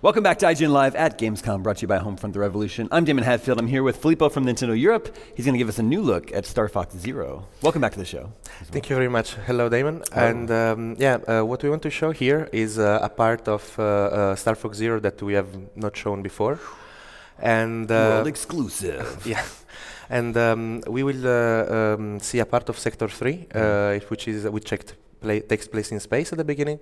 Welcome back to IGN Live at Gamescom, brought to you by Homefront The Revolution. I'm Damon Hadfield. I'm here with Filippo from Nintendo Europe. He's going to give us a new look at Star Fox Zero. Welcome back to the show. Thank you very much. Hello, Damon. Hello. And what we want to show here is a part of Star Fox Zero that we have not shown before. And world exclusive. Yeah. And we will see a part of Sector 3, which takes place in space at the beginning,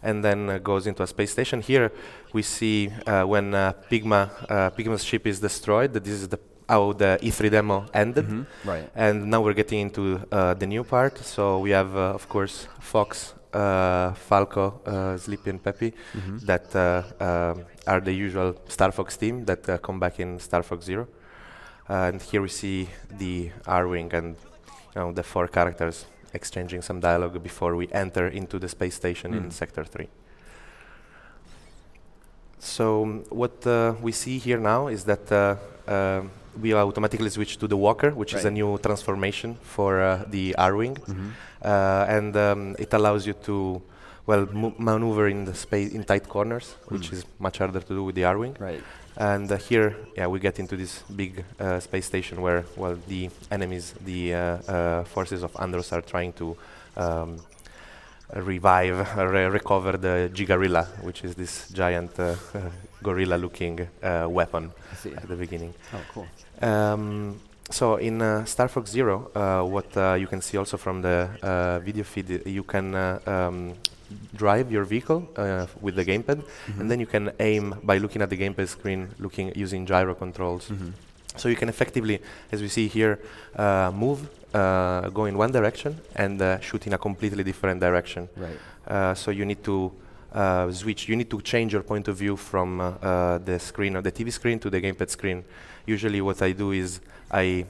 and then goes into a space station. Here we see when Pigma's ship is destroyed. That this is how the E3 demo ended. Right. And now we're getting into the new part. So we have, of course, Fox, Falco, Sleepy, and Peppy, that are the usual Star Fox team that come back in Star Fox Zero. And here we see the R-Wing and the 4 characters exchanging some dialogue before we enter into the space station in Sector 3. So what we see here now is that we automatically switch to the Walker, which is a new transformation for the R-Wing, and it allows you to maneuver in the space in tight corners, which is much harder to do with the R-Wing. Right. And here, we get into this big space station where, the enemies, the forces of Andros, are trying to recover the Gigarilla, which is this giant gorilla-looking weapon at the beginning. Oh, cool. So in Star Fox Zero, what you can see also from the video feed, you can drive your vehicle with the gamepad, and then you can aim by looking at the gamepad screen, using gyro controls. So you can effectively, as we see here, move, go in one direction, and shoot in a completely different direction. Right. So you need to switch. You need to change your point of view from the screen or the TV screen to the gamepad screen. Usually, what I do is I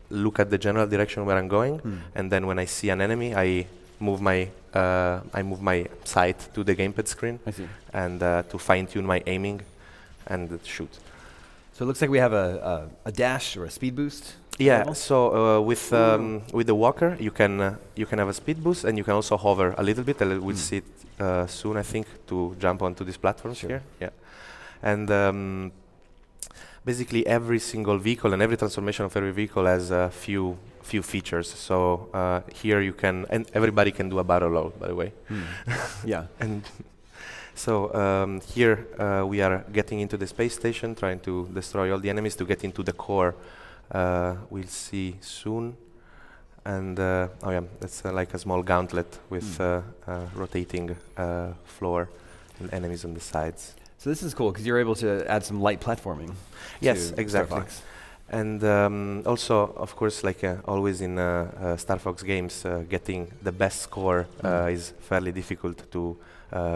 look at the general direction where I'm going, and then when I see an enemy, I move my sight to the gamepad screen, and to fine-tune my aiming and shoot. So it looks like we have a dash or a speed boost. Yeah. So with the Walker, you can have a speed boost, and you can also hover a little bit. We'll see it soon, I think, to jump onto these platforms here. Yeah. And basically, every single vehicle and every transformation of every vehicle has a few features. So here you can, and everybody can do a barrel roll, by the way. Yeah. And so here we are getting into the space station, trying to destroy all the enemies to get into the core. We'll see soon. And that's like a small gauntlet with rotating floor and enemies on the sides. So this is cool because you're able to add some light platforming. Yes, exactly. Star Fox. And also, of course, like always in Star Fox games, getting the best score is fairly difficult to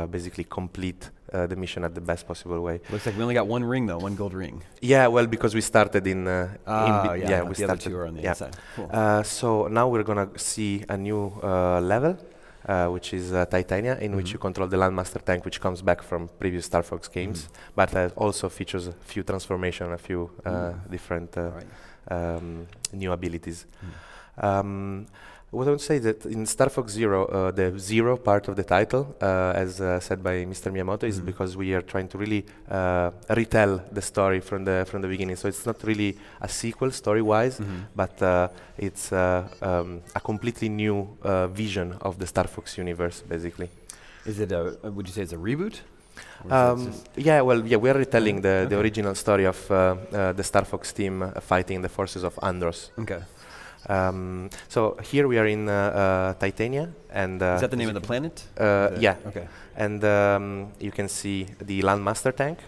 basically complete the mission at the best possible way. Looks like we only got one ring, though, one gold ring. Yeah, well, because we started in... yeah, we the other two are on the inside. Cool. So now we're going to see a new level, which is Titania, in which you control the Landmaster tank, which comes back from previous Star Fox games, but also features a few transformations, a few different new abilities. What I would say that in Star Fox Zero, the Zero part of the title, as said by Mr. Miyamoto, is because we are trying to really retell the story from the beginning. So it's not really a sequel story-wise, but it's a completely new vision of the Star Fox universe, basically. Is it would you say it's a reboot? We are retelling the original story of the Star Fox team fighting the forces of Andros. Okay. So here we are in Titania, and is that the name of the planet? Yeah. Okay. And you can see the Landmaster tank.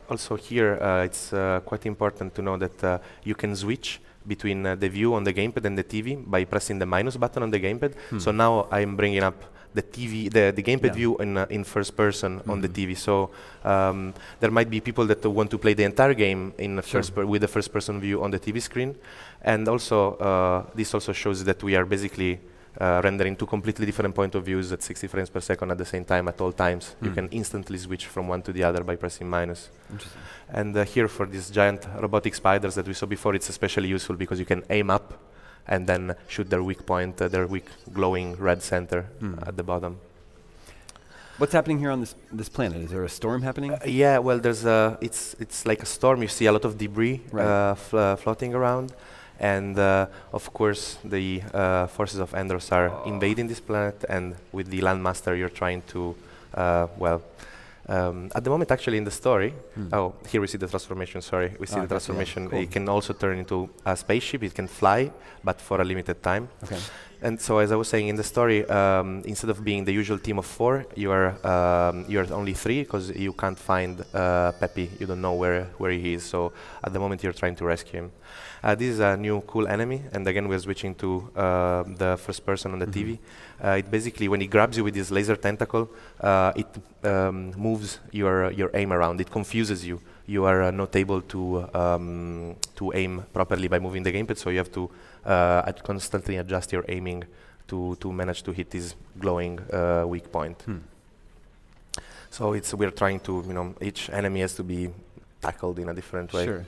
Also here, it's quite important to know that you can switch between the view on the gamepad and the TV by pressing the minus button on the gamepad. So now I'm bringing up the TV, the gamepad view in first person on the TV. So there might be people that want to play the entire game in with the first person view on the TV screen, and also this also shows that we are basically rendering two completely different point of views at 60 frames per second at the same time at all times. You can instantly switch from one to the other by pressing minus. Interesting. And here for these giant robotic spiders that we saw before, it's especially useful because you can aim up and then shoot their weak point, their weak glowing red center at the bottom. What's happening here on this planet? Is there a storm happening? Yeah, well, it's like a storm. You see a lot of debris floating around, and of course the forces of Andros are invading this planet. And with the Landmaster, you're trying to, at the moment, actually, in the story, here we see the transformation. Sorry, we see the transformation. Yeah, cool. It can also turn into a spaceship. It can fly, but for a limited time. Okay. And so, as I was saying in the story, instead of being the usual team of 4, you're only 3 because you can't find Peppy. You don't know where he is. So, at the moment, you're trying to rescue him. This is a new cool enemy, and again, we're switching to the first person on the TV. It basically, when he grabs you with his laser tentacle, it moves your aim around. It confuses you. You are not able to aim properly by moving the gamepad, so you have to constantly adjust your aiming to manage to hit this glowing weak point. So we're trying to, each enemy has to be tackled in a different way. Sure.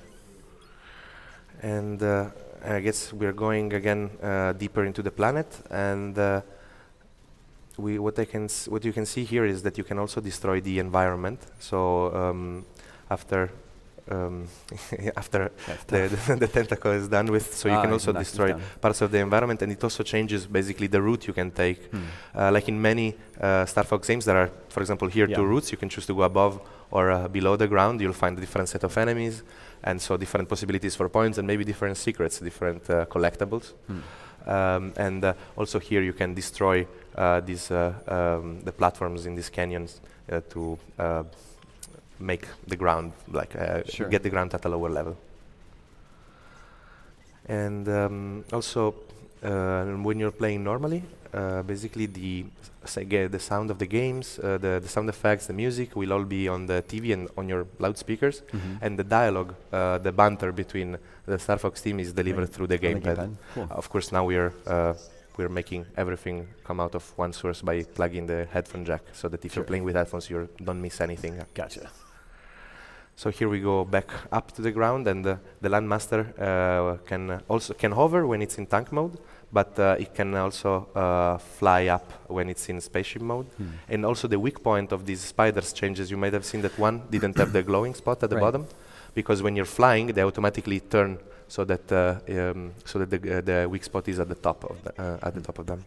And I guess we're going again deeper into the planet, and what you can see here is that you can also destroy the environment. So after the tentacle is done with, so you can also destroy parts of the environment, and it also changes basically the route you can take. Like in many Star Fox games, there are, for example, here 2 routes. You can choose to go above or below the ground. You'll find a different set of enemies, and so different possibilities for points, and maybe different secrets, different collectibles. And also here you can destroy the platforms in these canyons to make the ground, get the ground at a lower level. And also, when you're playing normally, basically the sound of the games, the sound effects, the music will all be on the TV and on your loudspeakers, and the dialogue, the banter between the Star Fox team is delivered through the gamepad. Cool. Of course, now we're making everything come out of one source by plugging the headphone jack, so that if you're playing with headphones, you don't miss anything. Gotcha. So here we go back up to the ground, and the Landmaster can hover when it's in tank mode, but it can also fly up when it's in spaceship mode. And also the weak point of these spiders changes. You might have seen that one didn't have the glowing spot at the bottom, because when you're flying, they automatically turn so that the weak spot is at the top of them.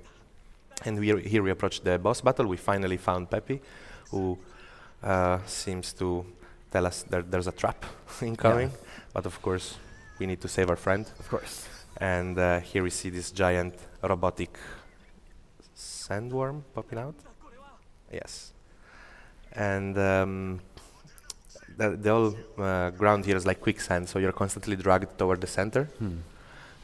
And here we approach the boss battle. We finally found Peppy, who seems to tell us that there's a trap incoming, but of course we need to save our friend. Of course. And here we see this giant robotic sandworm popping out. Yes. And the whole ground here is like quicksand, so you're constantly dragged toward the center.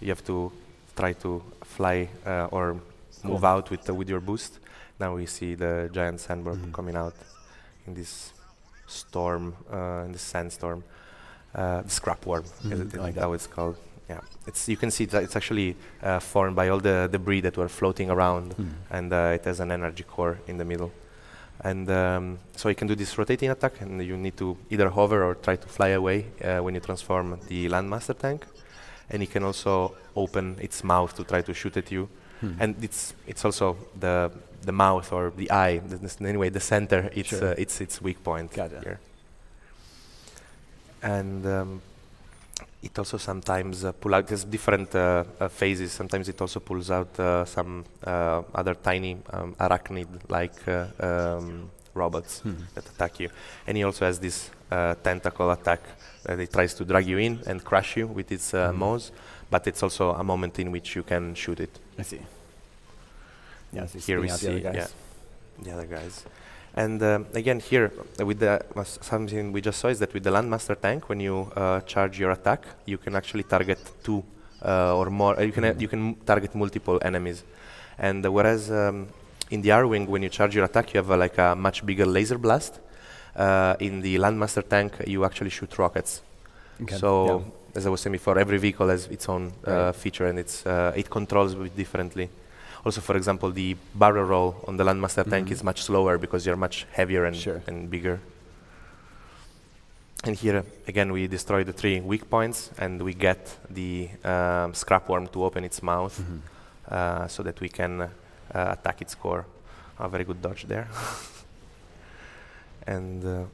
You have to try to fly or move out with your boost. Now we see the giant sandworm coming out in this storm, in the sandstorm, the scrap worm, like how it's called. Yeah, you can see that it's actually formed by all the debris that were floating around, and it has an energy core in the middle. And so you can do this rotating attack, and you need to either hover or try to fly away when you transform the Landmaster tank. And it can also open its mouth to try to shoot at you. And it's also the mouth or the eye, anyway, the center, it's its weak point here. And it also sometimes pulls out, there's different phases. Sometimes it also pulls out some other tiny arachnid-like robots that attack you. And he also has this tentacle attack that it tries to drag you in and crush you with its maws, but it's also a moment in which you can shoot it. I see. Yeah, here we see the other guys. And again, here with something we just saw is that with the Landmaster tank, when you charge your attack, you can actually target 2 or more. You can target multiple enemies. And whereas in the R-Wing, when you charge your attack, you have like a much bigger laser blast. In the Landmaster tank, you actually shoot rockets. So as I was saying before, every vehicle has its own feature, and it controls it differently. Also, for example, the barrel roll on the Landmaster tank is much slower because you're much heavier and bigger. And here, again, we destroy the 3 weak points, and we get the scrap worm to open its mouth so that we can attack its core. A very good dodge there. And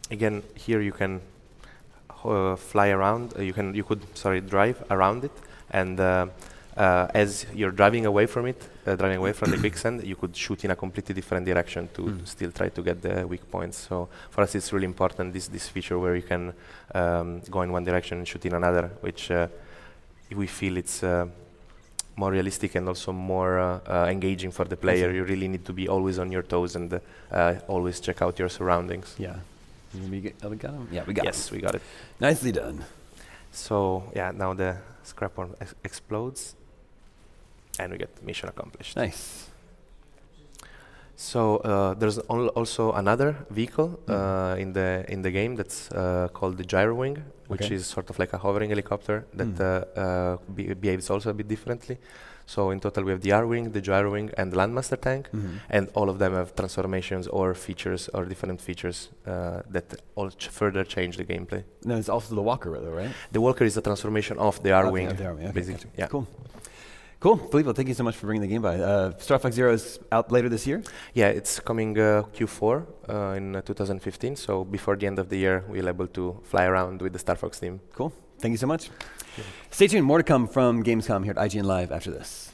again, here you can fly around. You could drive around it, and as you're driving away from it, driving away from the quicksand, you could shoot in a completely different direction to still try to get the weak points. So for us, it's really important this feature where you can go in one direction and shoot in another, which we feel it's more realistic and also more engaging for the player. You really need to be always on your toes and always check out your surroundings. Yeah. We got him? Yeah, we got him. Yes, we got it. Nicely done. So yeah, now the scrap worm explodes, and we get mission accomplished. Nice. So there's also another vehicle in the game that's called the gyro wing, which is sort of like a hovering helicopter that behaves also a bit differently. So in total, we have the R-wing, the gyro wing, and the Landmaster tank, and all of them have transformations or features or different features that all further change the gameplay. No, it's also the Walker, though, right? The Walker is a transformation of the R-wing, okay, basically. Yeah. Cool. Cool. Filippo, thank you so much for bringing the game by. Star Fox Zero is out later this year? Yeah, it's coming Q4 in 2015. So before the end of the year, we'll be able to fly around with the Star Fox team. Cool. Thank you so much. Yeah. Stay tuned. More to come from Gamescom here at IGN Live after this.